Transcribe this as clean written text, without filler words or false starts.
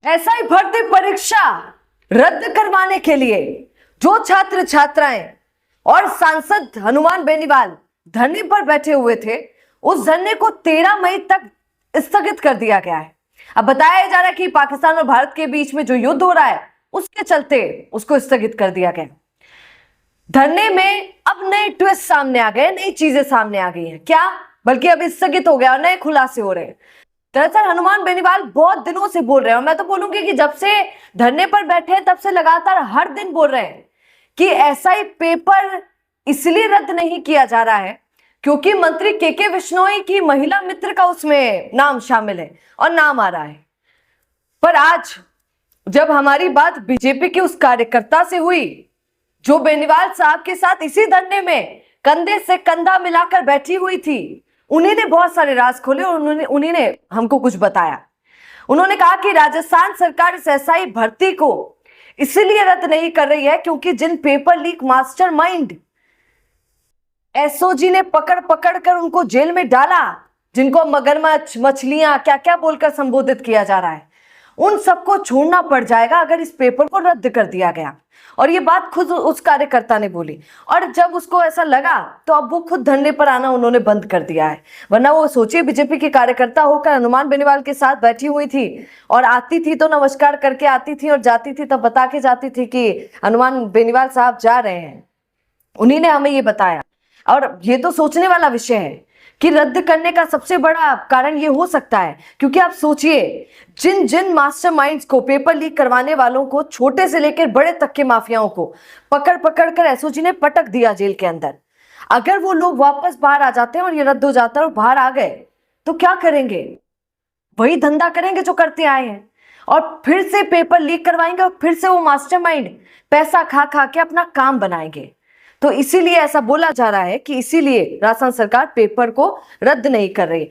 SI भर्ती परीक्षा रद्द करवाने के लिए जो छात्र छात्राएं और सांसद हनुमान बेनीवाल धरने पर बैठे हुए थे, उस धरने को 13 मई तक स्थगित कर दिया गया है। अब बताया जा रहा है कि पाकिस्तान और भारत के बीच में जो युद्ध हो रहा है, उसके चलते उसको स्थगित कर दिया गया। धरने में अब नए ट्विस्ट सामने आ गए, नई चीजें सामने आ गई हैं। क्या? बल्कि अब स्थगित हो गया और नए खुलासे हो रहे हैं। दरअसल हनुमान बेनीवाल बहुत दिनों से बोल रहे हैं, और मैं तो बोलूंगी कि जब से धरने पर बैठे हैं तब से लगातार हर दिन बोल रहे हैं कि एसआई पेपर इसलिए रद्द नहीं किया जा रहा है क्योंकि मंत्री के बिश्नोई की महिला मित्र का उसमें नाम शामिल है और नाम आ रहा है। पर आज जब हमारी बात बीजेपी के उस कार्यकर्ता से हुई जो बेनीवाल साहब के साथ इसी धरने में कंधे से कंधा मिलाकर बैठी हुई थी, उन्हीं ने बहुत सारे राज खोले और उन्हीं ने हमको कुछ बताया। उन्होंने कहा कि राजस्थान सरकार इस एसआई भर्ती को इसलिए रद्द नहीं कर रही है क्योंकि जिन पेपर लीक मास्टरमाइंड एसओजी ने पकड़ पकड़ कर उनको जेल में डाला, जिनको मगरमच्छ, मछलियां, क्या क्या बोलकर संबोधित किया जा रहा है, उन सबको छोड़ना पड़ जाएगा अगर इस पेपर को रद्द कर दिया गया। और ये बात खुद उस कार्यकर्ता ने बोली। और जब उसको ऐसा लगा तो अब वो खुद धरने पर आना उन्होंने बंद कर दिया है। वरना वो सोचिए, बीजेपी के कार्यकर्ता होकर हनुमान बेनीवाल के साथ बैठी हुई थी और आती थी तो नमस्कार करके आती थी और जाती थी तब बता के जाती थी कि हनुमान बेनीवाल साहब जा रहे हैं। उन्हीं ने हमें ये बताया। और ये तो सोचने वाला विषय है कि रद्द करने का सबसे बड़ा कारण ये हो सकता है क्योंकि आप सोचिए, जिन जिन मास्टरमाइंड्स को, पेपर लीक करवाने वालों को, छोटे से लेकर बड़े तक के माफियाओं को पकड़ पकड़ कर एसओजी ने पटक दिया जेल के अंदर, अगर वो लोग वापस बाहर आ जाते हैं और ये रद्द हो जाता है और बाहर आ गए तो क्या करेंगे? वही धंधा करेंगे जो करते आए हैं और फिर से पेपर लीक करवाएंगे और फिर से वो मास्टरमाइंड पैसा खा खा के अपना काम बनाएंगे। तो इसीलिए ऐसा बोला जा रहा है कि इसीलिए राजस्थान सरकार पेपर को रद्द नहीं कर रही।